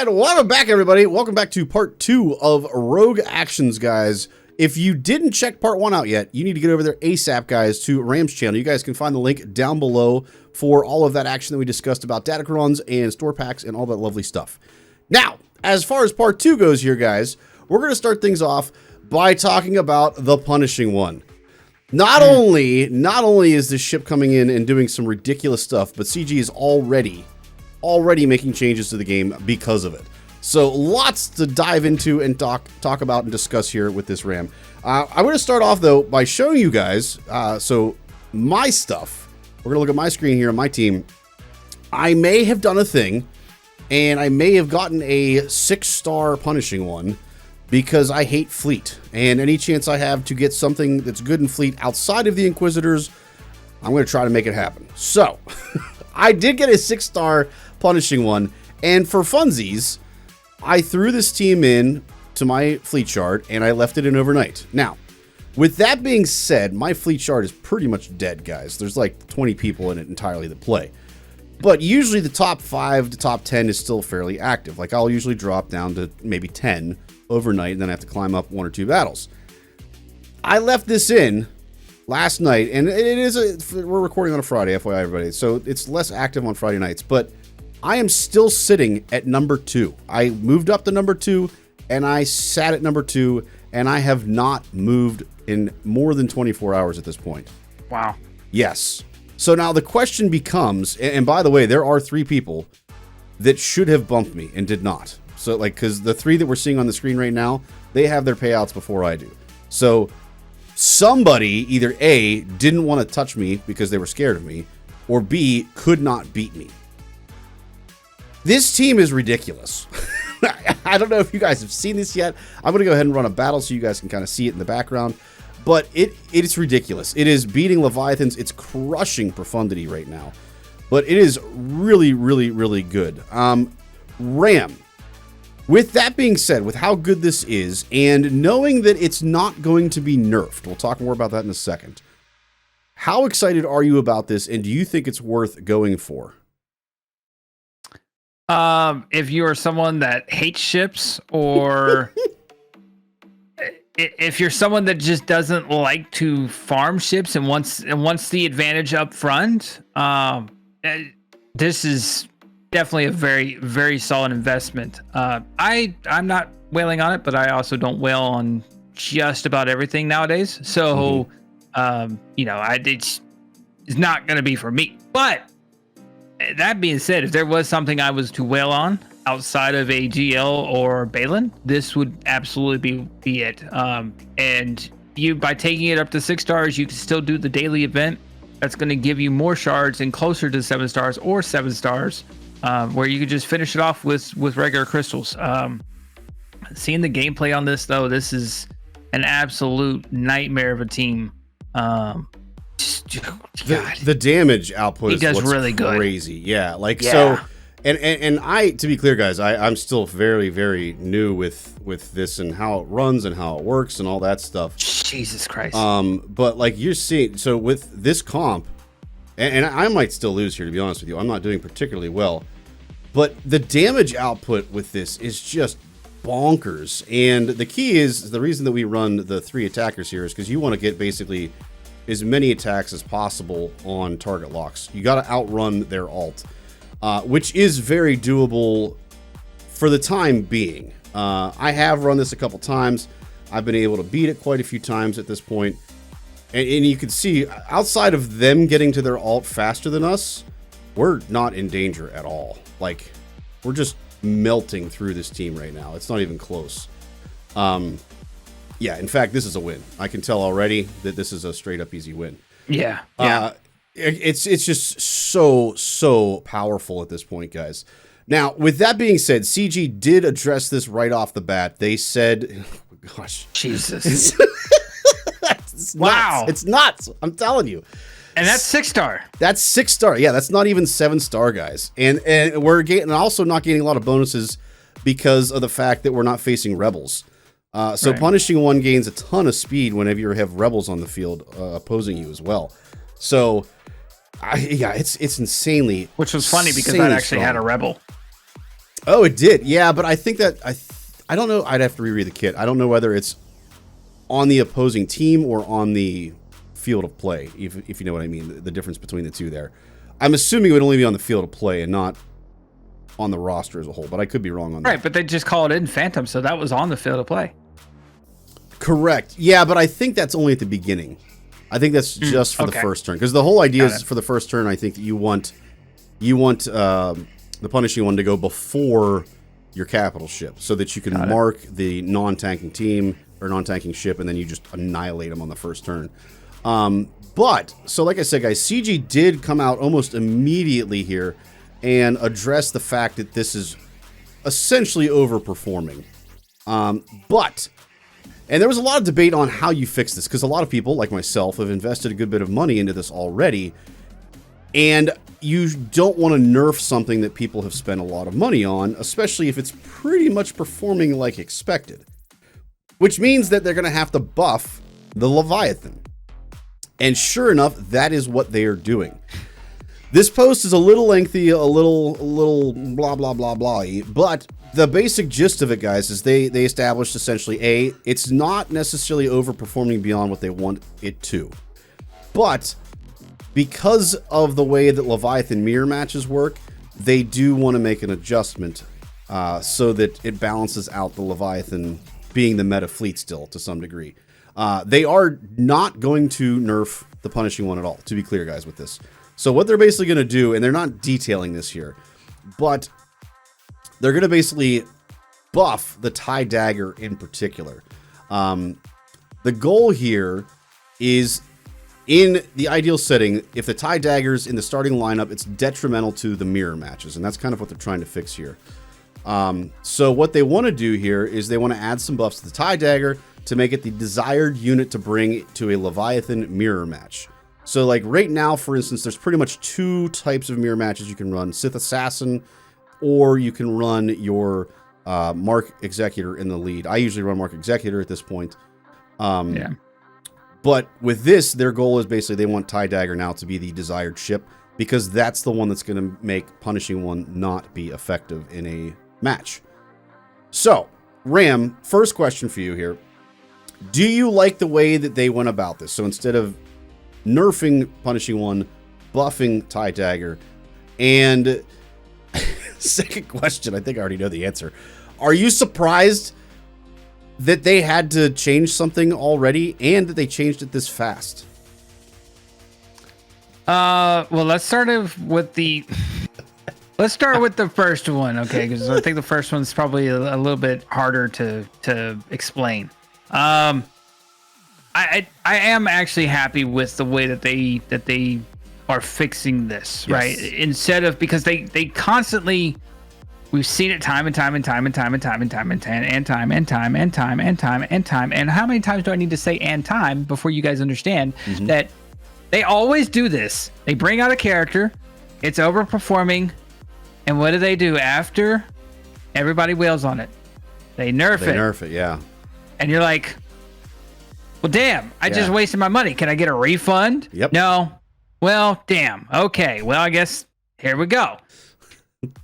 And welcome back, everybody. Welcome back to part 2 of Rogue Actions, guys. If you didn't check part 1 out yet, you need to get over there ASAP, guys, to Ram's channel. You guys can find the link down below for all of that action that we discussed about data runs and store packs and all that lovely stuff. Now, as far as part 2 goes here, guys, we're going to start things off by talking about the Punishing One. Not only is this ship coming in and doing some ridiculous stuff, but CG is already making changes to the game because of it. So lots to dive into and talk about and discuss here with this RAM. I'm going to start off though by showing you guys so my stuff. We're going to look at my screen here on my team. I may have done a thing and I may have gotten a 6-star Punishing One because I hate Fleet, and any chance I have to get something that's good in Fleet outside of the Inquisitors, I'm going to try to make it happen. So I did get a 6-star Punishing One, and for funsies, I threw this team in to my Fleet Shard, and I left it in overnight. Now, with that being said, my Fleet Shard is pretty much dead, guys. There's like 20 people in it entirely that play. But usually the top 5 to top 10 is still fairly active. Like, I'll usually drop down to maybe 10 overnight, and then I have to climb up 1 or 2 battles. I left this in last night, and we're recording on a Friday, FYI, everybody, so it's less active on Friday nights, but I am still sitting at number 2. I moved up to number 2, and I sat at number 2, and I have not moved in more than 24 hours at this point. Wow. Yes. So now the question becomes, and by the way, there are 3 people that should have bumped me and did not. So, like, because the 3 that we're seeing on the screen right now, they have their payouts before I do. So somebody either A, didn't want to touch me because they were scared of me, or B, could not beat me. This team is ridiculous. I don't know if you guys have seen this yet. I'm going to go ahead and run a battle so you guys can kind of see it in the background. But it is ridiculous. It is beating Leviathans. It's crushing Profundity right now. But it is really, really, really good. RAM. With that being said, with how good this is, and knowing that it's not going to be nerfed, we'll talk more about that in a second. How excited are you about this, and do you think it's worth going for? If you are someone that hates ships, or if you're someone that just doesn't like to farm ships and wants the advantage up front, this is definitely a very, very solid investment. I'm not wailing on it, but I also don't wail on just about everything nowadays. So, it's not going to be for me. But that being said, if there was something I was to wail on outside of a GL or Balin, this would absolutely be it. And you, by taking it up to 6 stars, you can still do the daily event. That's going to give you more shards and closer to 7 stars or 7 stars. Where you could just finish it off with regular crystals. Seeing the gameplay on this, though, this is an absolute nightmare of a team. God. The damage output is what's really crazy. Good. Yeah, yeah. So, and I, to be clear, guys, I'm still very, very new with this and how it runs and how it works and all that stuff. Jesus Christ. But like you're seeing, so with this comp, and I might still lose here, to be honest with you. I'm not doing particularly well. But the damage output with this is just bonkers. And the key is, the reason that we run the 3 attackers here is because you want to get basically as many attacks as possible on target locks. You got to outrun their ult, which is very doable for the time being. I have run this a couple times. I've been able to beat it quite a few times at this point. And you can see, outside of them getting to their ult faster than us, we're not in danger at all. Like, we're just melting through this team right now. It's not even close. Yeah, in fact, this is a win. I can tell already that this is a straight up easy win. Yeah. It's just so powerful at this point, guys. Now, with that being said, CG did address this right off the bat. They said, gosh. Jesus. It's wow. Nuts. It's nuts. I'm telling you. And that's 6 star. That's 6 star. Yeah, that's not even 7 star, guys. And we're also not getting a lot of bonuses because of the fact that we're not facing rebels. So right. Punishing One gains a ton of speed whenever you have rebels on the field opposing you as well. So, it's insanely. Which was funny because that actually strong. had a rebel. Oh, it did. Yeah, but I think that I don't know. I'd have to reread the kit. I don't know whether it's on the opposing team or on the field of play, if you know what I mean, the difference between the two there. I'm assuming it would only be on the field of play and not on the roster as a whole, but I could be wrong on that. Right, but they just called it in Phantom, so that was on the field of play. Correct. Yeah, but I think that's only at the beginning. I think that's just for the first turn, because the whole idea is for the first turn. I think that you want the punishing one to go before your capital ship, so that you can mark the non-tanking team or non-tanking ship, and then you just annihilate them on the first turn. But so, like I said, guys, CG did come out almost immediately here and address the fact that this is essentially overperforming. And there was a lot of debate on how you fix this, because a lot of people, like myself, have invested a good bit of money into this already, and you don't want to nerf something that people have spent a lot of money on, especially if it's pretty much performing like expected. Which means that they're going to have to buff the Leviathan. And sure enough, that is what they are doing. This post is a little lengthy, a little blah, blah, blah, blah, but the basic gist of it, guys, is they established essentially, it's not necessarily overperforming beyond what they want it to. But because of the way that Leviathan mirror matches work, they do want to make an adjustment so that it balances out the Leviathan being the meta fleet still to some degree. They are not going to nerf the punishing one at all, to be clear, guys, with this. So what they're basically going to do, and they're not detailing this here, but they're going to basically buff the TIE Dagger in particular. The goal here is, in the ideal setting, if the TIE Dagger's in the starting lineup, it's detrimental to the mirror matches, and that's kind of what they're trying to fix here. So what they want to do here is they want to add some buffs to the TIE Dagger to make it the desired unit to bring to a Leviathan mirror match. So like right now, for instance, there's pretty much two types of mirror matches you can run: Sith Assassin, or you can run your Mark Executor in the lead. I usually run Mark Executor at this point. But with this, their goal is basically they want TIE Dagger now to be the desired ship, because that's the one that's going to make punishing one not be effective in a match. So, Ram, first question for you here. Do you like the way that they went about this? So instead of nerfing punishing one, buffing TIE Dagger, and second question, I think I already know the answer. Are you surprised that they had to change something already and that they changed it this fast? Well, let's start with the first one, okay? Because I think the first one's probably a little bit harder to explain. I am actually happy with the way that they are fixing this, yes. Right? Instead of, because they constantly, we've seen it time and time. And how many times do I need to say "and time" before you guys understand that they always do this? They bring out a character, it's overperforming, and what do after? Everybody wails on it. They nerf it. They nerf it, yeah. And you're like, well, damn, I just wasted my money. Can I get a refund? Yep. No. Well, damn. Okay. Well, I guess here we go.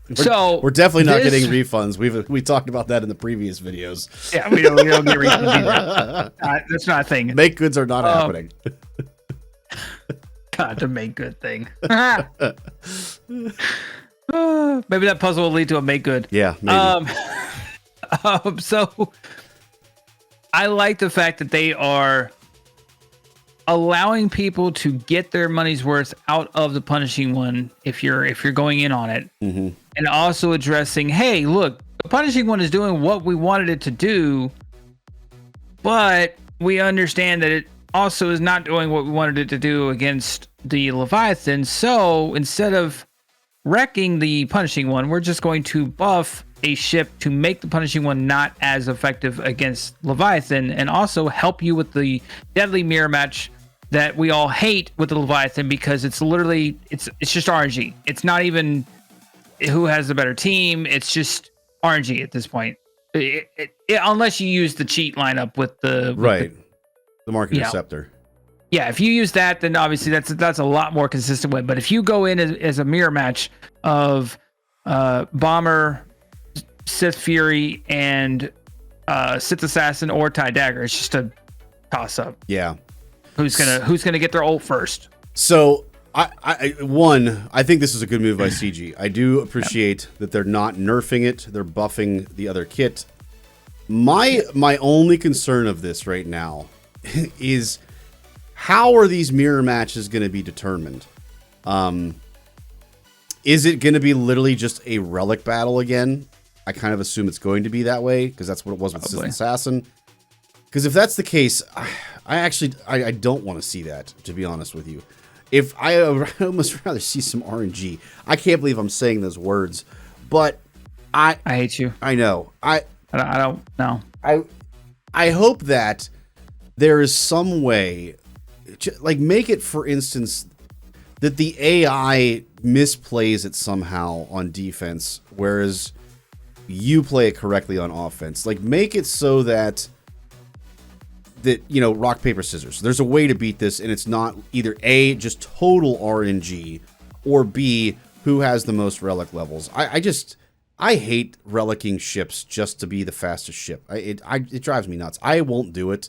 We're definitely not getting refunds. We talked about that in the previous videos. Yeah, we don't get refunds either. That's not a thing. Make goods are not happening. God, the make good thing. Maybe that puzzle will lead to a make good. Yeah, maybe. So I like the fact that they are allowing people to get their money's worth out of the punishing one if you're going in on it, and also addressing, hey, look, the punishing one is doing what we wanted it to do, but we understand that it also is not doing what we wanted it to do against the Leviathan. So instead of wrecking the punishing one, we're just going to buff a ship to make the punishing one not as effective against Leviathan, and also help you with the deadly mirror match that we all hate with the Leviathan, because it's literally it's just RNG. It's not even who has the better team. It's just RNG at this point. Unless you use the cheat lineup with the Mark Interceptor. Yeah, if you use that, then obviously that's a lot more consistent way. But if you go in as a mirror match of Bomber, Sith Fury and Sith Assassin or TIE Dagger. It's just a toss up. Yeah. Who's gonna get their ult first? So I think this is a good move by CG. I do appreciate that they're not nerfing it; they're buffing the other kit. My only concern of this right now is how are these mirror matches going to be determined? Is it going to be literally just a relic battle again? I kind of assume it's going to be that way because that's what it was with Sith Assassin. Because if that's the case, I don't want to see that, to be honest with you. If I almost rather see some RNG. I can't believe I'm saying those words, but I hate you. I know. I don't know. I hope that there is some way, like make it, for instance, that the AI misplays it somehow on defense, whereas you play it correctly on offense. Like make it so that rock, paper, scissors. There's a way to beat this, and it's not either A, just total RNG, or B, who has the most relic levels. I hate relicking ships just to be the fastest ship. It drives me nuts. I won't do it.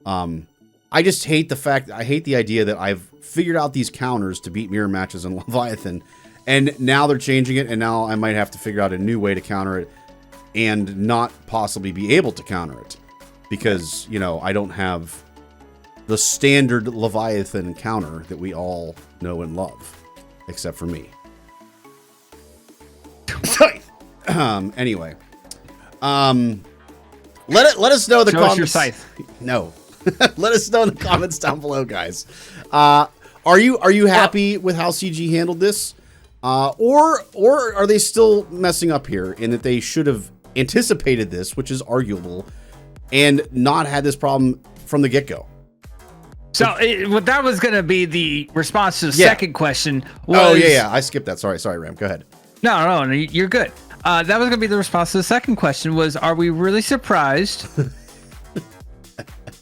I just hate the idea that I've figured out these counters to beat mirror matches in Leviathan, and now they're changing it, and now I might have to figure out a new way to counter it and not possibly be able to counter it. Because, I don't have the standard Leviathan counter that we all know and love, except for me. Anyway, let us know in the Show comments. us your scythe. No, let us know in the comments down below, guys. Are you happy with how CG handled this, or are they still messing up here in that they should have anticipated this, which is arguable, and not had this problem from the get-go? So that was going to be the response to the second question. I skipped that. Sorry, Ram. Go ahead. No, you're good. That was going to be the response to the second question was, are we really surprised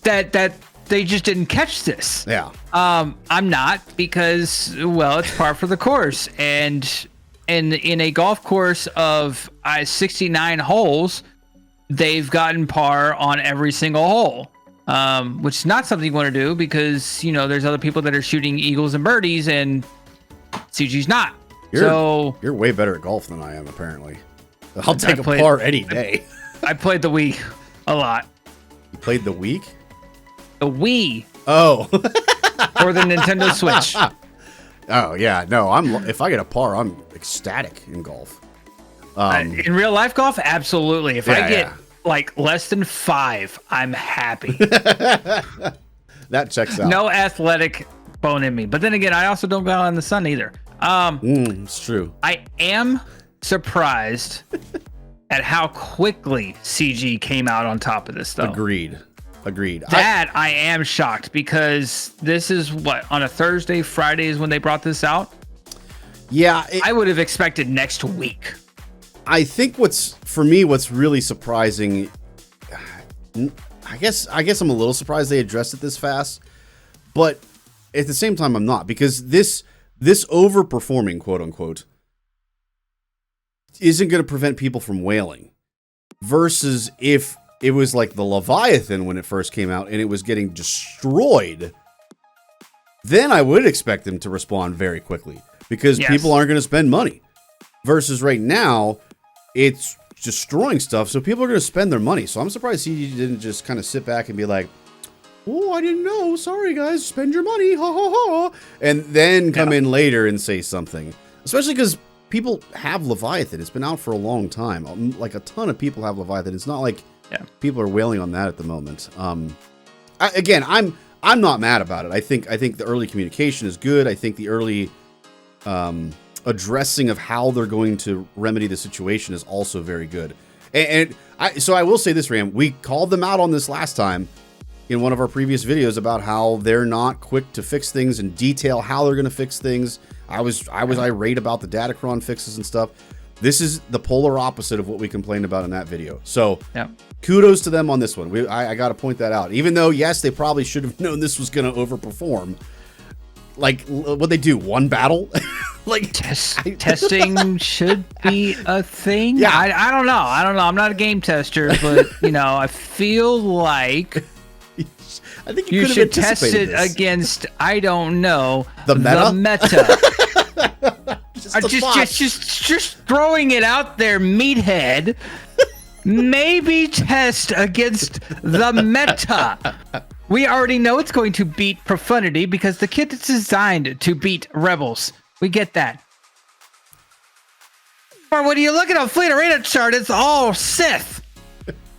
that they just didn't catch this? Yeah. I'm not, because, well, it's par for the course. And in a golf course of 69 holes, they've gotten par on every single hole, which is not something you want to do because, there's other people that are shooting eagles and birdies and CG's not. You're way better at golf than I am, apparently. I'll take a par any day. I played the Wii a lot. You played the Wii? The Wii. Oh. Or the Nintendo Switch. Oh, yeah. No, if I get a par, I'm ecstatic in golf. In real life golf, absolutely. If I get like less than 5, I'm happy. That checks out. No athletic bone in me. But then again, I also don't go out in the sun either. It's true. I am surprised at how quickly CG came out on top of this, though. Agreed. That I am shocked, because this is on a Thursday, Friday is when they brought this out. Yeah. I would have expected next week. I think what's really surprising, I guess I'm a little surprised they addressed it this fast, but at the same time I'm not, because this overperforming, quote unquote, isn't going to prevent people from whaling, versus if it was like the Leviathan when it first came out and it was getting destroyed, then I would expect them to respond very quickly, because people aren't going to spend money, versus right now it's destroying stuff, so people are going to spend their money. So I'm surprised CG didn't just kind of sit back and be like, oh, I didn't know, sorry guys, spend your money, ha ha ha, and then come in later and say something. Especially because people have Leviathan. It's been out for a long time. Like a ton of people have Leviathan. It's not like people are wailing on that at the moment. I'm not mad about it. I think the early communication is good. I think the early addressing of how they're going to remedy the situation is also very good. So I will say this, Ram, we called them out on this last time in one of our previous videos about how they're not quick to fix things and detail how they're going to fix things. I was irate about the Datacron fixes and stuff. This is the polar opposite of what we complained about in that video. So kudos to them on this one. I got to point that out. Even though, yes, they probably should have known this was going to overperform. like what they do, one battle? Like testing should be a thing. Yeah. I don't know. I'm not a game tester, but I feel like I think you could have should test anticipated it this. against, I don't know, The meta? just throwing it out there, meathead. Maybe test against the meta. We already know it's going to beat Profundity because the kit is designed to beat Rebels. We get that. But when you look at a Fleet Arena chart, it's all Sith.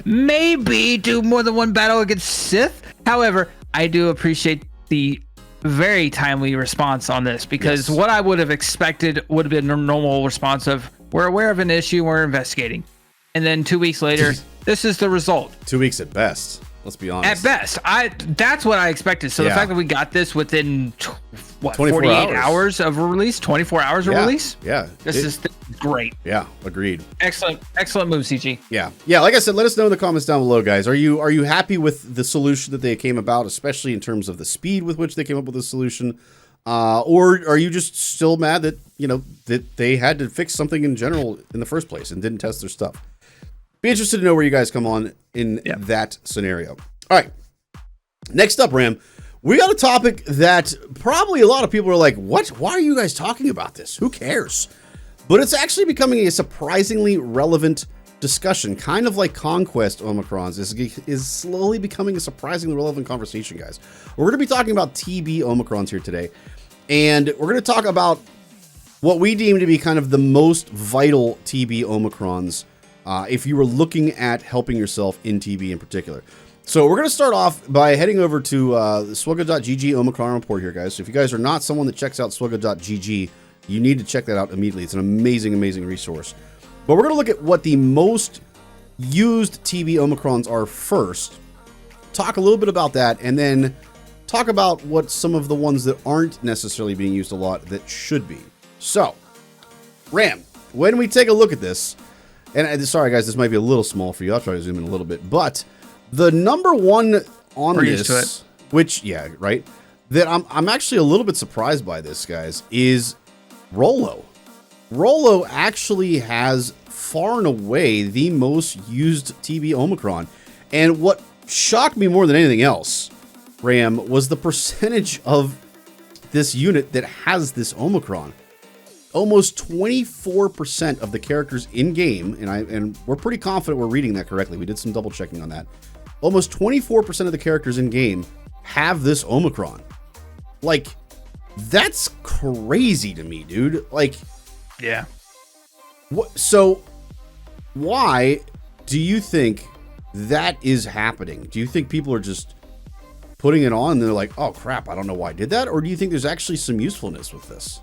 Maybe do more than one battle against Sith. However, I do appreciate the very timely response on this, because what I would have expected would have been a normal response of, we're aware of an issue, we're investigating. And then 2 weeks later, this is the result. 2 weeks at best. Let's be honest. At best. That's what I expected. So the fact that we got this within 48 hours of a release, 24 hours of release? Yeah. This is great. Yeah, agreed. Excellent move, CG. Yeah. Yeah, like I said, let us know in the comments down below, guys. Are you happy with the solution that they came about, especially in terms of the speed with which they came up with the solution? Or are you just still mad that, that they had to fix something in general in the first place and didn't test their stuff? Be interested to know where you guys come on in that scenario. All right. Next up, Ram, we got a topic that probably a lot of people are like, what? Why are you guys talking about this? Who cares? But it's actually becoming a surprisingly relevant discussion, kind of like Conquest Omicrons is slowly becoming a surprisingly relevant conversation, guys. We're going to be talking about TB Omicrons here today. And we're going to talk about what we deem to be kind of the most vital TB Omicrons if you were looking at helping yourself in TB in particular. So we're going to start off by heading over to swugga.gg Omicron report here, guys. So if you guys are not someone that checks out swugga.gg, you need to check that out immediately. It's an amazing, amazing resource. But we're going to look at what the most used TB Omicrons are first, talk a little bit about that, and then talk about what some of the ones that aren't necessarily being used a lot that should be. So, Ram, when we take a look at this, and sorry guys, this might be a little small for you. I'll try to zoom in a little bit. But the number one on this, which, that I'm actually a little bit surprised by this, guys, is Rollo. Rollo actually has far and away the most used TB Omicron. And what shocked me more than anything else, Ram, was the percentage of this unit that has this Omicron. Almost 24% of the characters in game, and we're pretty confident we're reading that correctly. We did some double checking on that. Almost 24% of the characters in game have this Omicron. Like, that's crazy to me, dude. Like, yeah. So why do you think that is happening? Do you think people are just putting it on and they're like, oh crap, I don't know why I did that? Or do you think there's actually some usefulness with this?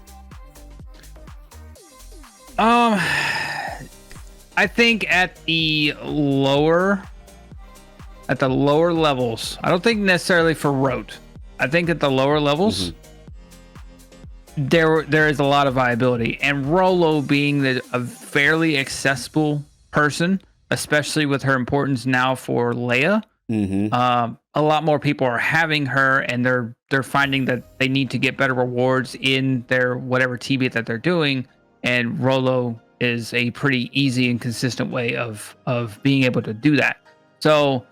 I think at the lower levels, I don't think necessarily for Rote. I think at the lower levels, there is a lot of viability, and Rollo being a fairly accessible person, especially with her importance now for Leia. A lot more people are having her, and they're finding that they need to get better rewards in their whatever TB that they're doing, and Rollo is a pretty easy and consistent way of being able to do that. So,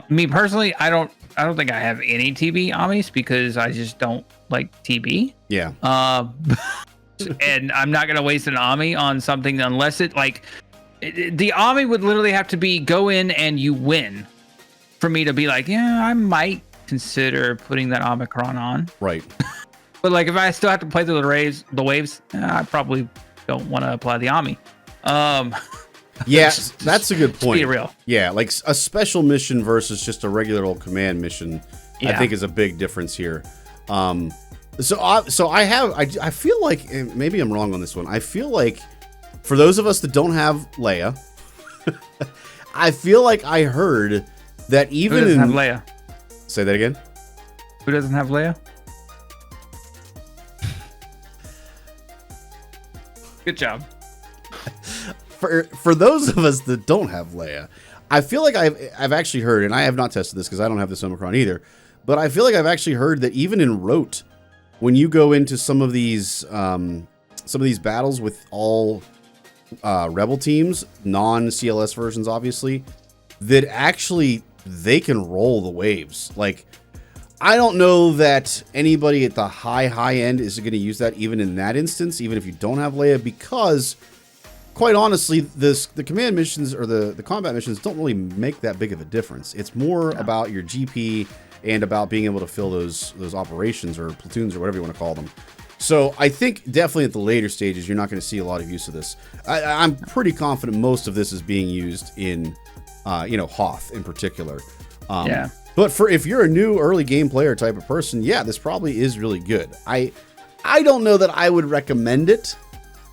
me personally, I don't think I have any TB Amis because I just don't like TB. Yeah. And I'm not gonna waste an Ami on something unless the Ami would literally have to be go in and you win for me to be like, yeah, I might consider putting that Omicron on. Right. But like if I still have to play through the waves, I probably don't want to apply the Ami. Yeah, that's a good point. Be real. Yeah, like a special mission versus just a regular old command mission, I think is a big difference here. So I feel like, and maybe I'm wrong on this one. I feel like for those of us that don't have Leia, I feel like I heard that even Who doesn't have Leia? Say that again. Who doesn't have Leia? Good job. For those of us that don't have Leia, I feel like I've actually heard, and I have not tested this because I don't have this Omicron either, but I feel like I've actually heard that even in Rote, when you go into some of these battles with all rebel teams, non-CLS versions, obviously, that actually they can roll the waves. Like, I don't know that anybody at the high end is going to use that even in that instance, even if you don't have Leia, because quite honestly, the command missions or the combat missions don't really make that big of a difference. It's more about your GP and about being able to fill those operations or platoons or whatever you want to call them. So I think definitely at the later stages, you're not going to see a lot of use of this. I'm pretty confident most of this is being used in, Hoth in particular. But if you're a new early game player type of person, yeah, this probably is really good. I don't know that I would recommend it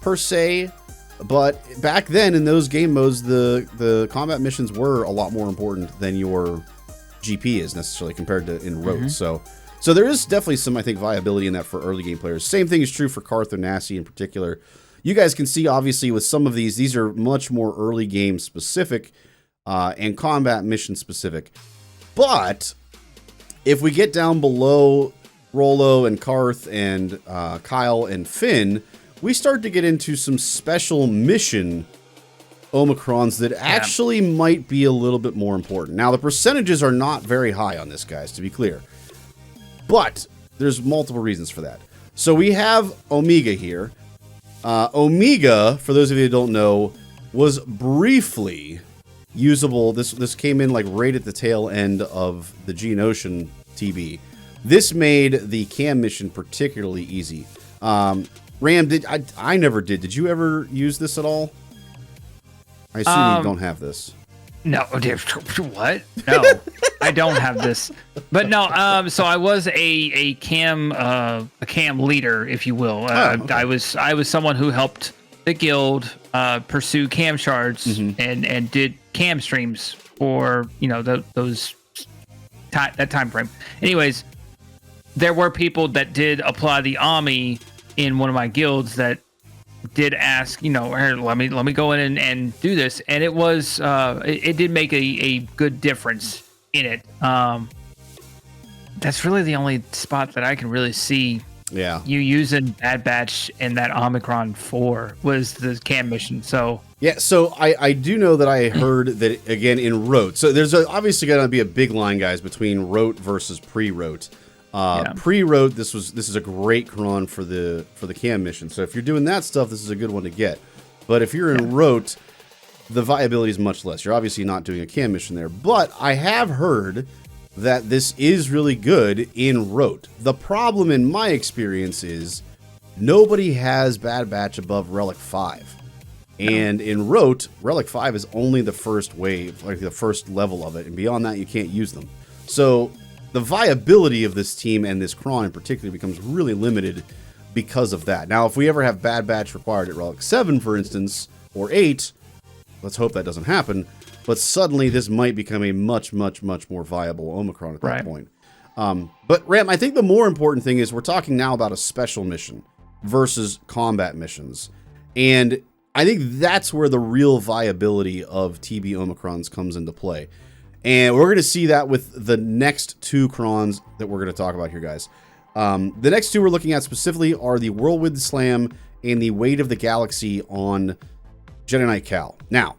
per se, but back then in those game modes, the combat missions were a lot more important than your GP is necessarily compared to in Rote. So there is definitely some, I think, viability in that for early game players. Same thing is true for Carth or Nasty in particular. You guys can see, obviously, with some of these are much more early game specific and combat mission specific. But if we get down below Rolo and Carth and Kyle and Finn, we start to get into some special mission Omicrons that actually might be a little bit more important. Now, the percentages are not very high on this, guys, to be clear. But there's multiple reasons for that. So we have Omega here. Omega, for those of you who don't know, was briefly usable. This came in like right at the tail end of the Geonosian TB. This made the cam mission particularly easy. Ram, I never did. Did you ever use this at all? I assume you don't have this. No, what? No, I don't have this. But no, so I was a cam leader, if you will. Okay. I was someone who helped the guild pursue cam shards and did cam streams for that time frame. Anyways, there were people that did apply the Ami in one of my guilds that did ask, here, let me go in and do this, and it was it did make a good difference in it. That's really the only spot that I can really see. Yeah, you using Bad Batch and that Omicron 4 was the cam mission. So yeah, so I do know that I heard that again in Rote. So there's obviously going to be a big line, guys, between Rote versus pre-Rote. Pre-Rote, this is a great cron for the cam mission. So if you're doing that stuff, this is a good one to get. But if you're in Rote, the viability is much less. You're obviously not doing a cam mission there. But I have heard that this is really good in Rote. The problem in my experience is nobody has Bad Batch above Relic 5. And in Rote, Relic 5 is only the first wave, like the first level of it. And beyond that, you can't use them. So the viability of this team and this cron in particular becomes really limited because of that. Now, if we ever have Bad Batch required at Relic 7, for instance, or 8, let's hope that doesn't happen, but suddenly this might become a much, much, much more viable Omicron at that point. But Ram, I think the more important thing is we're talking now about a special mission versus combat missions. And I think that's where the real viability of TB Omicrons comes into play. And we're going to see that with the next two crons that we're going to talk about here, guys. The next two we're looking at specifically are the Whirlwind Slam and the Weight of the Galaxy on Jedi Knight Cal. Now,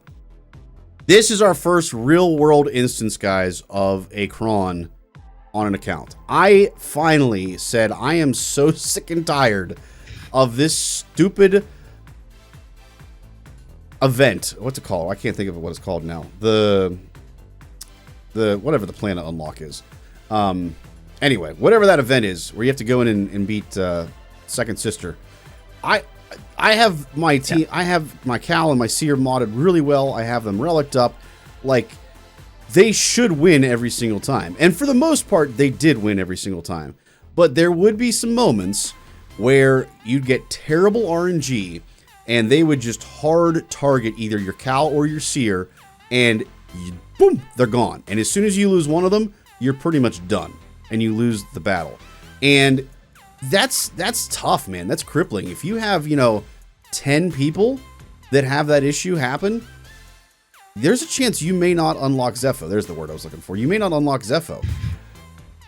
this is our first real-world instance, guys, of a cron on an account. I finally said I am so sick and tired of this stupid event. What's it called? I can't think of what it's called now. The whatever the planet unlock is. Anyway, whatever that event is, where you have to go in and beat Second Sister. I have my team. Yeah. I have my Cal and my Seer modded really well. I have them reliced up. Like, they should win every single time. And for the most part, they did win every single time. But there would be some moments where you'd get terrible RNG, and they would just hard target either your Cal or your Seer, and boom, they're gone. And as soon as you lose one of them, you're pretty much done, and you lose the battle. And that's tough, man. That's crippling. If you have, 10 people that have that issue happen, there's a chance you may not unlock Zepho. There's the word I was looking for. You may not unlock Zepho.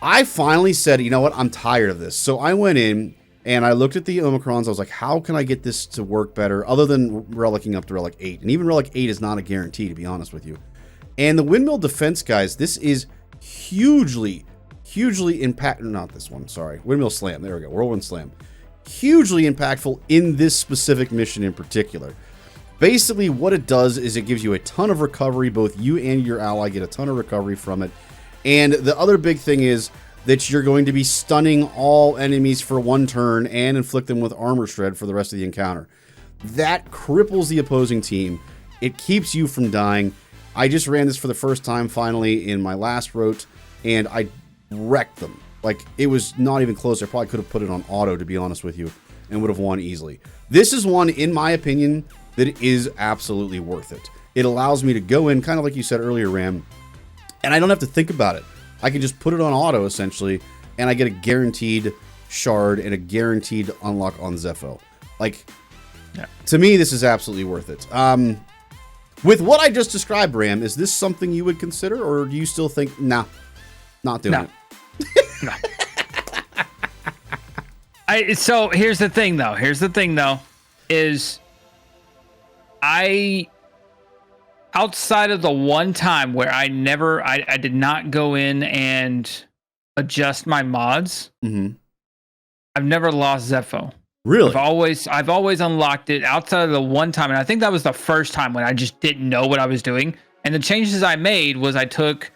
I finally said, you know what? I'm tired of this. So I went in and I looked at the Omicrons. I was like, how can I get this to work better other than relicking up to Relic 8? And even Relic 8 is not a guarantee, to be honest with you. And the Windmill Defense, guys, this is hugely impact. Not this one, sorry. Windmill Slam. There we go. Whirlwind Slam. Hugely impactful in this specific mission in particular. Basically, what it does is it gives you a ton of recovery. Both you and your ally get a ton of recovery from it. And the other big thing is that you're going to be stunning all enemies for 1 turn and inflict them with armor shred for the rest of the encounter. That cripples the opposing team. It keeps you from dying. I just ran this for the first time finally in my last rote, and I wrecked them. Like, it was not even close. I probably could have put it on auto, to be honest with you, and would have won easily. This is one, in my opinion, that is absolutely worth it. It allows me to go in, kind of like you said earlier, Ram, and I don't have to think about it. I can just put it on auto, essentially, and I get a guaranteed shard and a guaranteed unlock on Zepho. Like, yeah. To me, this is absolutely worth it. With what I just described, Ram, is this something you would consider, or do you still think, nah, not doing it? No. So here's the thing, though. Is outside of the one time where I did not go in and adjust my mods, I've never lost Zepho. Really? I've always unlocked it outside of the one time, and I think that was the first time when I just didn't know what I was doing. And the changes I made was I took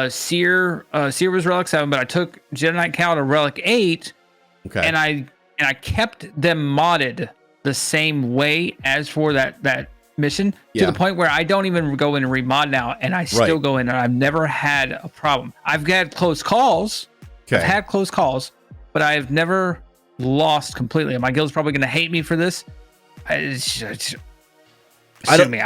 Seer was Relic 7, but I took Jedi Knight Cal to Relic 8. Okay. And I kept them modded the same way as for that mission, to the point where I don't even go in and remod now, and I still go in, and I've never had a problem. I've had close calls. Okay. I've had close calls, but I've never lost completely. And my guild's probably going to hate me for this. I haven't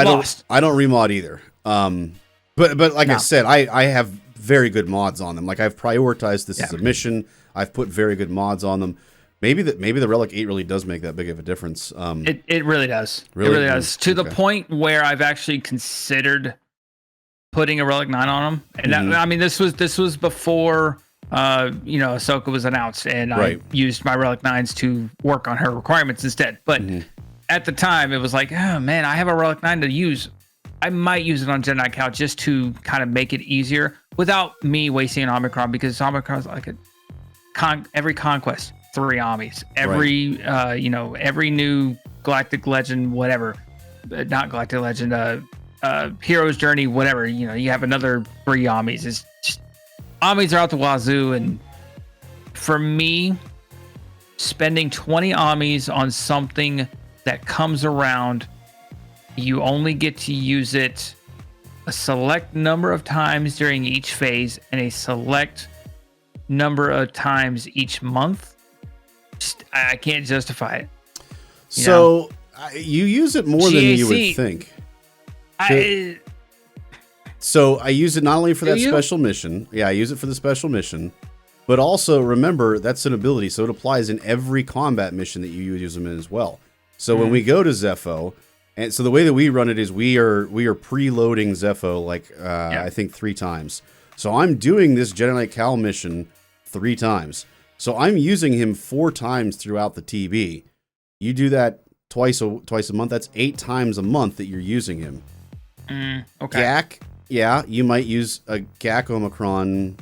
lost. I don't remod either. But like I said, I have very good mods on them. Like, I've prioritized this as a mission. I've put very good mods on them. Maybe the Relic 8 really does make that big of a difference. It really does. It really does. To the point where I've actually considered putting a Relic 9 on them. And that, I mean, this was before Ahsoka was announced, and I used my Relic 9s to work on her requirements instead. But at the time, it was like, oh man, I have a Relic 9 to use. I might use it on Jedi Knight Cal just to kind of make it easier without me wasting an Omicron, because Omicron's like every conquest, 3 Amis. Every every new Galactic Legend, whatever, not Galactic Legend, Hero's Journey, whatever. You have another 3 Amis. It's just, Amis are out the wazoo, and for me, spending 20 Amis on something that comes around, you only get to use it a select number of times during each phase and a select number of times each month. I can't justify it. So you use it more than you would think. So I use it not only for that special mission. Yeah, I use it for the special mission. But also, remember, that's an ability, so it applies in every combat mission that you use them in as well. So when we go to Zepho, and so the way that we run it is we are preloading Zepho I think 3 times. So I'm doing this Jedi Knight Cal mission 3 times. So I'm using him 4 times throughout the TB. You do that twice a month. That's 8 times a month that you're using him. Okay. GAC, you might use a GAC Omicron,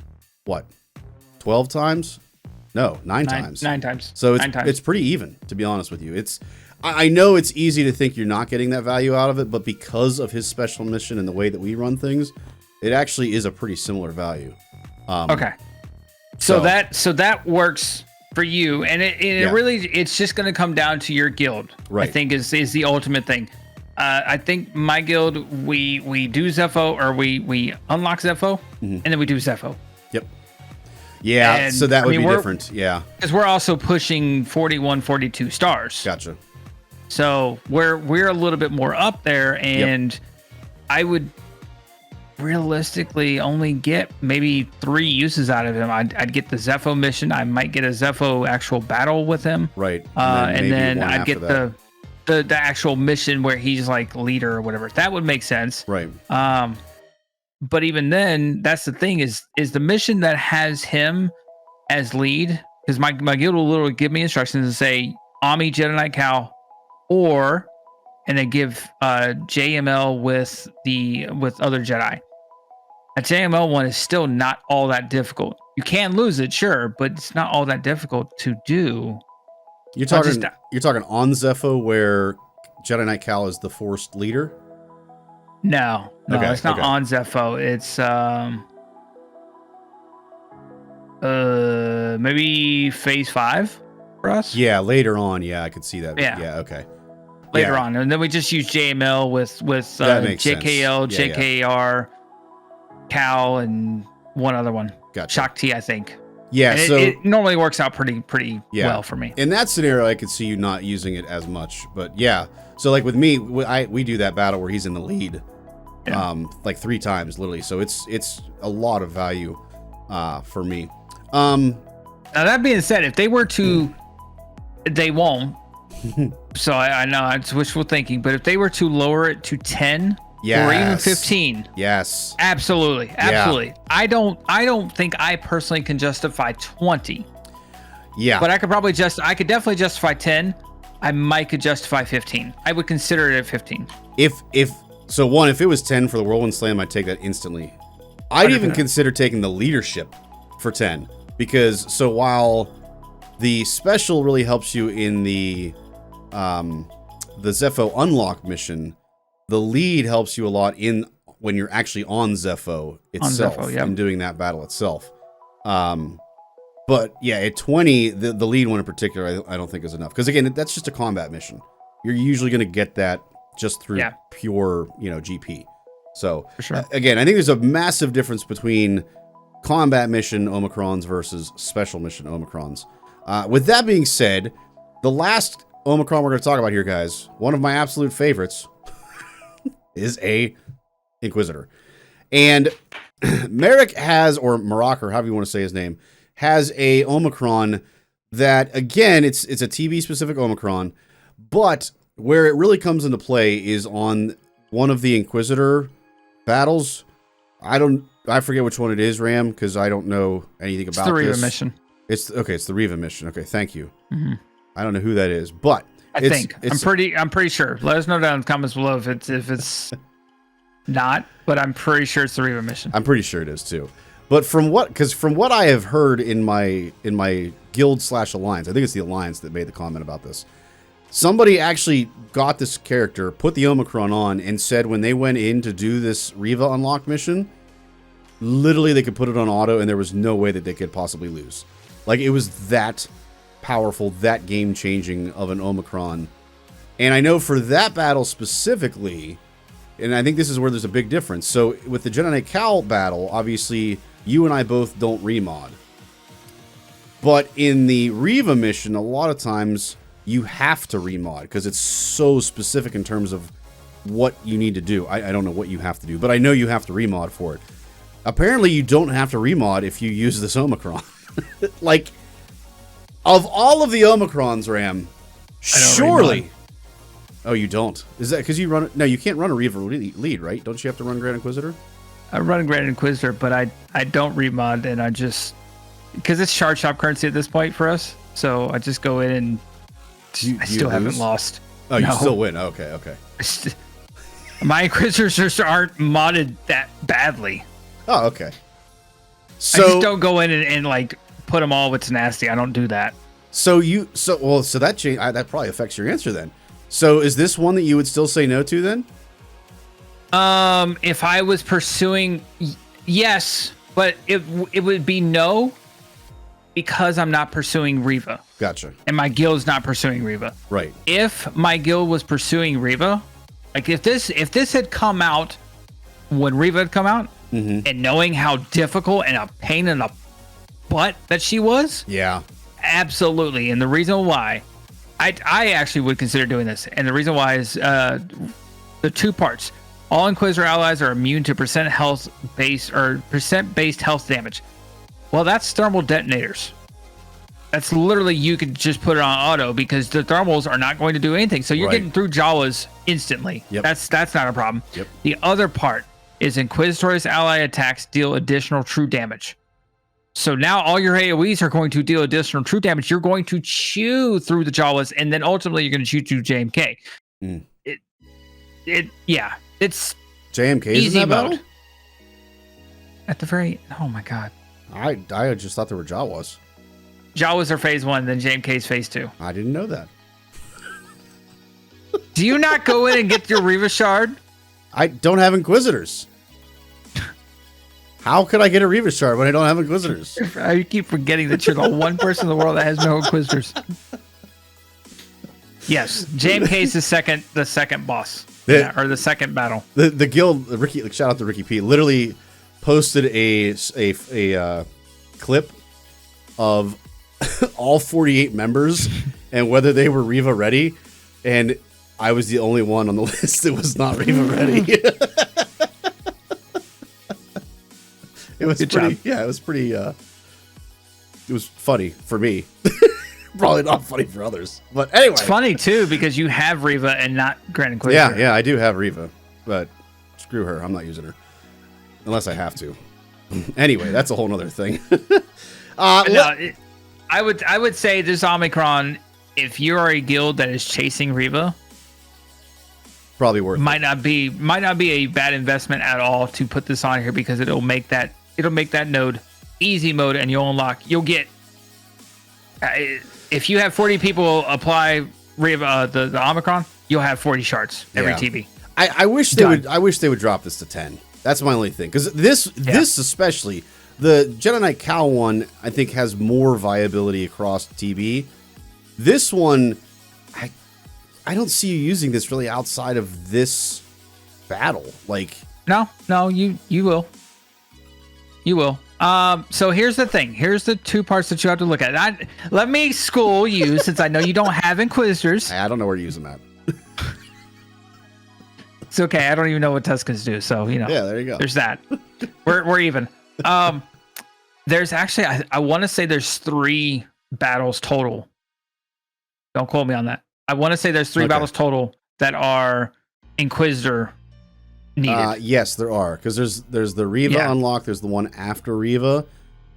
12 times? No, 9 times. 9 times. So it's pretty even, to be honest with you. I know it's easy to think you're not getting that value out of it, but because of his special mission and the way that we run things, it actually is a pretty similar value. Okay. So that works for you, and it really, it's just going to come down to your guild. Right. I think is the ultimate thing. I think my guild, we do Zepho, or we unlock Zepho, and then we do Zepho. Yep. Yeah, and, so that would be different. Yeah. Because we're also pushing 41, 42 stars. Gotcha. So we're a little bit more up there, and I would realistically only get maybe 3 uses out of him. I'd get the Zepho mission. I might get a Zepho actual battle with him. Right. And then I'd get the actual mission where he's like leader or whatever. That would make sense. Right. But even then, that's the thing is the mission that has him as lead, because my guild will literally give me instructions and say Ami, Jedi Knight Cal, or and they give JML with other Jedi. A JML one is still not all that difficult. You can lose it, sure, but it's not all that difficult to do. You're talking on Zepho where Jedi Knight Cal is the forced leader? No, okay, it's not on Zepho. It's maybe phase 5 for us. Yeah, later on. Yeah, I could see that. Yeah, okay. Later on, and then we just use JML with JKL, JKR, Cal, and one other one. Gotcha. Shakti, I think. Yeah, and so it normally works out pretty well for me. In that scenario, I could see you not using it as much, but yeah. So like with me, we do that battle where he's in the lead, like 3 times literally. So it's a lot of value for me. Now that being said, if they were to, they won't. So I know it's wishful thinking, but if they were to lower it to 10 or even 15, yes, absolutely. Yeah. I don't think I personally can justify 20. Yeah, but I could definitely justify 10. I could justify 15. I would consider it at 15. If it was 10 for the Whirlwind Slam, I'd take that instantly. I'd even consider taking the leadership for 10, because while the special really helps you in the Zepho unlock mission, the lead helps you a lot when you're actually on Zepho itself and doing that battle itself. But yeah, at 20, the lead one in particular, I don't think is enough, because again, that's just a combat mission. You're usually going to get that just through pure, GP. So for sure. Again, I think there's a massive difference between combat mission Omicrons versus special mission Omicrons. With that being said, the last Omicron we're going to talk about here, guys, one of my absolute favorites is a Inquisitor. And Merrick has, or Marak, or however you want to say his name, has a Omicron that, again, it's a TB specific Omicron, but where it really comes into play is on one of the Inquisitor battles. I forget which one it is, Ram, because I don't know anything about this. It's the Riva mission. It's the Riva mission. Okay, thank you. Mm-hmm. I don't know who that is, but I'm pretty sure. Let us know down in the comments below if it's not, but I'm pretty sure it's the Riva mission. I'm pretty sure it is too. But from what I have heard in my guild / alliance, I think it's the alliance that made the comment about this. Somebody actually got this character, put the Omicron on, and said when they went in to do this Riva unlock mission, literally they could put it on auto and there was no way that they could possibly lose. Like, it was that powerful, that game-changing of an Omicron. And I know for that battle specifically, and I think this is where there's a big difference. So with the Jedi Knight Cal battle, obviously you and I both don't remod. But in the Riva mission, a lot of times you have to remod because it's so specific in terms of what you need to do. I don't know what you have to do, but I know you have to remod for it. Apparently you don't have to remod if you use this Omicron. Like, of all of the Omicrons, Ram, surely... Oh, you don't? Is that because you run it? No, you can't run a Riva lead, right? Don't you have to run Grand Inquisitor? I run Grand Inquisitor, but I don't remod, and I just... Because it's shard shop currency at this point for us, so I just go in and... I still haven't lost. Oh, you still win. Okay. My Inquisitors just aren't modded that badly. Oh, okay. So I just don't go in and like put them all with tenacity. I don't do that. So that probably affects your answer then. So is this one that you would still say no to then? If I was pursuing, yes, but it would be no because I'm not pursuing Riva. Gotcha. And my guild's not pursuing Riva. Right. If my guild was pursuing Riva, like if this had come out when Riva had come out, and knowing how difficult and a pain in the butt that she was, yeah, absolutely. And the reason why I actually would consider doing this, and the reason why is the 2 parts. All Inquisitor allies are immune to percent based health damage. Well, that's thermal detonators. That's literally, you could just put it on auto because the thermals are not going to do anything. So you're getting through Jawas instantly. Yep. That's not a problem. Yep. The other part is Inquisitor's ally attacks deal additional true damage. So now all your AoEs are going to deal additional true damage. You're going to chew through the Jawas, and then ultimately you're going to chew through JMK. Mm. It's JMK easy in that mode. battle? At the very, oh my god. I just thought there were Jawas. Jawas are phase 1, then JMK's phase 2. I didn't know that. Do you not go in and get your Reva shard? I don't have Inquisitors. How could I get a Reva shard when I don't have Inquisitors? I keep forgetting that you're the one person in the world that has no Inquisitors. Yes, JMK is the second boss, or the second battle. The guild, Ricky, shout out to Ricky P, literally posted a clip of all 48 members and whether they were Reva ready, and I was the only one on the list that was not Reva ready. It was Good pretty, job. yeah, it was pretty, it was funny for me. Probably not funny for others. But anyway. It's funny, too, because you have Reva and not Grand Inquisitor. Yeah, I do have Reva, but screw her. I'm not using her. Unless I have to. Anyway, that's a whole nother thing. I would say this Omicron, if you are a guild that is chasing Reva, Probably worth might not be a bad investment at all to put this on here, because it'll make that node easy mode, and you'll get if you have 40 people apply Reva the Omicron, you'll have 40 shards every TB. I wish they would. I wish they would drop this to 10. That's my only thing, because this especially, the Jedi Knight Cal one, I think has more viability across TB. This one, I don't see you using this really outside of this battle. Like, No, you will. You will. So here's the thing. Here's the two parts that you have to look at. Let me school you, since I know you don't have Inquisitors. I don't know where to use them at. It's okay. I don't even know what Tuscans do. So, Yeah, there you go. There's that. We're even. There's actually, I want to say there's 3 battles total. Don't quote me on that. I want to say there's 3 battles total that are Inquisitor needed. Yes, there are, because there's the Reva unlock, there's the one after Reva,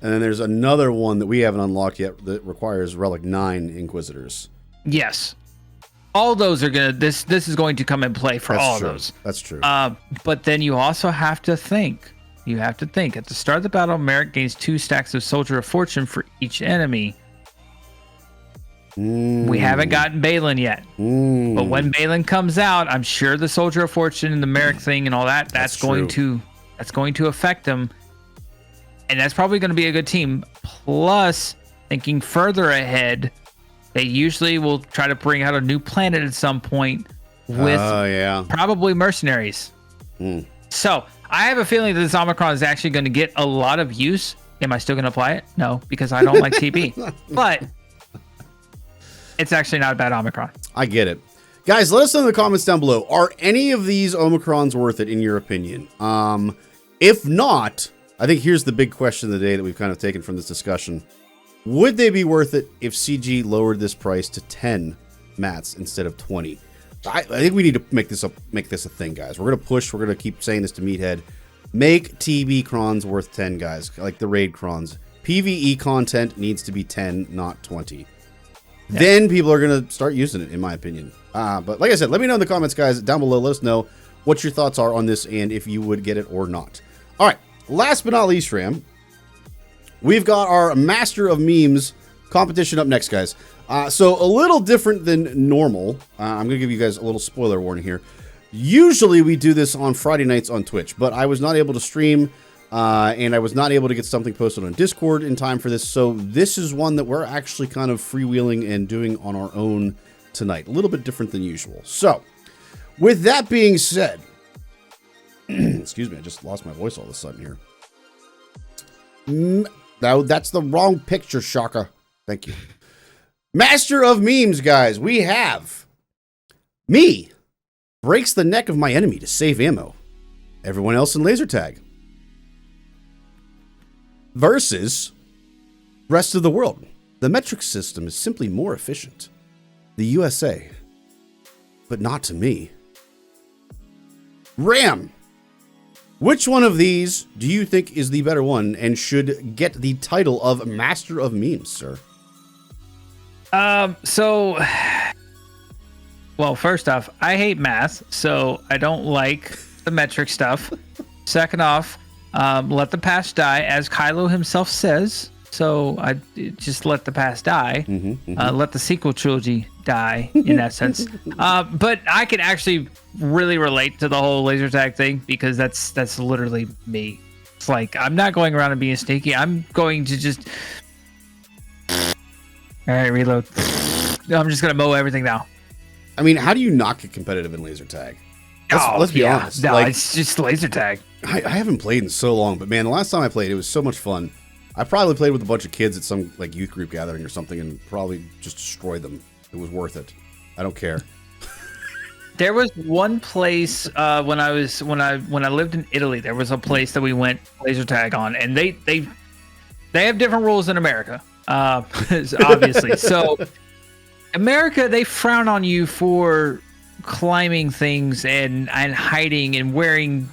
and then there's another one that we haven't unlocked yet that requires Relic 9 Inquisitors. Yes. All those are gonna. This is going to come in play for all of those. That's true. But then you also have to think. You have to think. At the start of the battle, Merrick gains 2 stacks of Soldier of Fortune for each enemy. We haven't gotten Balin yet. But when Balin comes out, I'm sure the Soldier of Fortune and the Merrick thing and all that's going to affect them. And that's probably going to be a good team. Plus, thinking further ahead, they usually will try to bring out a new planet at some point with probably mercenaries. So I have a feeling that this Omicron is actually going to get a lot of use. Am I still going to apply it? No, because I don't like TB. But it's actually not a bad Omicron. I get it. Guys, let us know in the comments down below. Are any of these Omicrons worth it in your opinion? If not, I think here's the big question of the day that we've kind of taken from this discussion. Would they be worth it if CG lowered this price to 10 mats instead of 20? I think we need to make this a thing, guys. We're going to push. We're going to keep saying this to Meathead. Make TB crons worth 10, guys, like the raid crons. PvE content needs to be 10, not 20. Then people are going to start using it, in my opinion. But like I said, let me know in the comments, guys, down below. Let us know what your thoughts are on this and if you would get it or not. All right, last but not least, Ram, we've got our Master of Memes competition up next, guys. So a little different than normal. I'm going to give you guys a little spoiler warning here. Usually we do this on Friday nights on Twitch, but I was not able to stream and I was not able to get something posted on Discord in time for this. So this is one that we're actually kind of freewheeling and doing on our own tonight. A little bit different than usual. So with that being said, excuse me, I just lost my voice all of a sudden here. No, that's the wrong picture, Shaka. Thank you. Master of Memes, guys. We have me breaks the neck of my enemy to save ammo. Everyone else in laser tag. Versus rest of the world. The metric system is simply more efficient. The USA. But not to me. Ram. Which one of these do you think is the better one and should get the title of Master of Memes, sir? Well, first off, I hate math, so I don't like the metric stuff. Second off, let the past die, as Kylo himself says. So I just let the past die. Let the sequel trilogy die in that sense. But I can actually really relate to the whole laser tag thing because that's literally me. It's like I'm not going around and being sneaky. I'm going to just all right, reload. I'm just gonna mow everything now. I mean, how do you not get competitive in laser tag? Let's be honest. No, it's just laser tag. I haven't played in so long, but man, the last time I played, it was so much fun. I probably played with a bunch of kids at some like youth group gathering or something, and probably just destroyed them. It was worth it. I don't care. There was one place when I lived in Italy. There was a place that we went laser tag on, and they have different rules in America, obviously. So America, they frown on you for climbing things and hiding and wearing,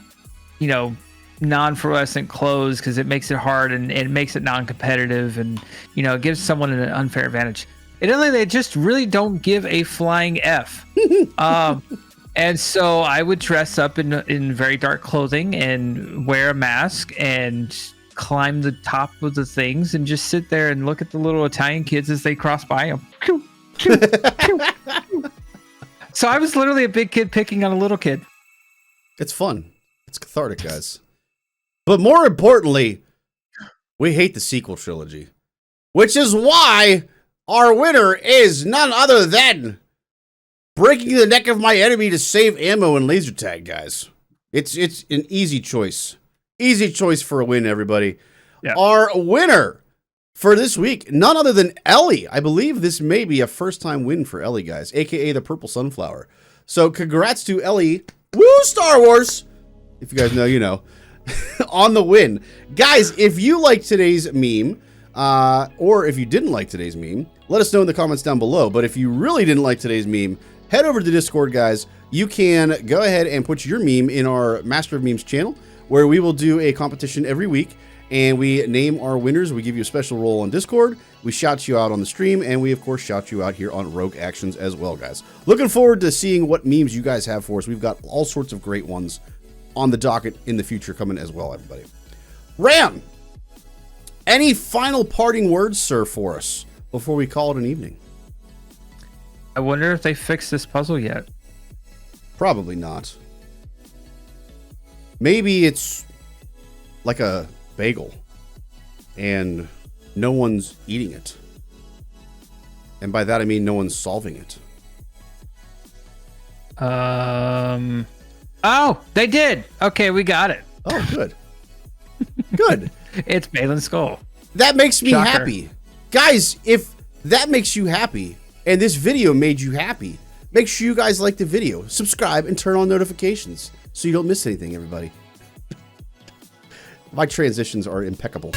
non-fluorescent clothes because it makes it hard and it makes it non-competitive and, it gives someone an unfair advantage. In Italy, they just really don't give a flying F. And so I would dress up in very dark clothing and wear a mask and climb the top of the things and just sit there and look at the little Italian kids as they cross by them. So I was literally a big kid picking on a little kid. It's fun. It's cathartic, guys. But more importantly, we hate the sequel trilogy, which is why our winner is none other than breaking the neck of my enemy to save ammo and laser tag, guys. It's an easy choice. Easy choice for a win, everybody. Yeah. Our winner for this week, none other than Ellie. I believe this may be a first-time win for Ellie, guys, a.k.a. the Purple Sunflower. So congrats to Ellie. Woo, Star Wars! If you guys know, you know. On the win. Guys, if you liked today's meme, or if you didn't like today's meme, let us know in the comments down below. But if you really didn't like today's meme, head over to the Discord, guys. You can go ahead and put your meme in our Master of Memes channel, where we will do a competition every week, and we name our winners. We give you a special role on Discord. We shout you out on the stream, and we, of course, shout you out here on Rogue Actions as well, guys. Looking forward to seeing what memes you guys have for us. We've got all sorts of great ones on the docket in the future coming as well, everybody. Ram, any final parting words, sir, for us before we call it an evening? I wonder if they fixed this puzzle yet. Probably not. Maybe it's like a bagel and no one's eating it. And by that I mean no one's solving it. Oh, they did. Okay, we got it. Oh, good. Good. It's Balin's skull. That makes me happy. Guys, if that makes you happy and this video made you happy, make sure you guys like the video, subscribe, and turn on notifications so you don't miss anything, everybody. My transitions are impeccable.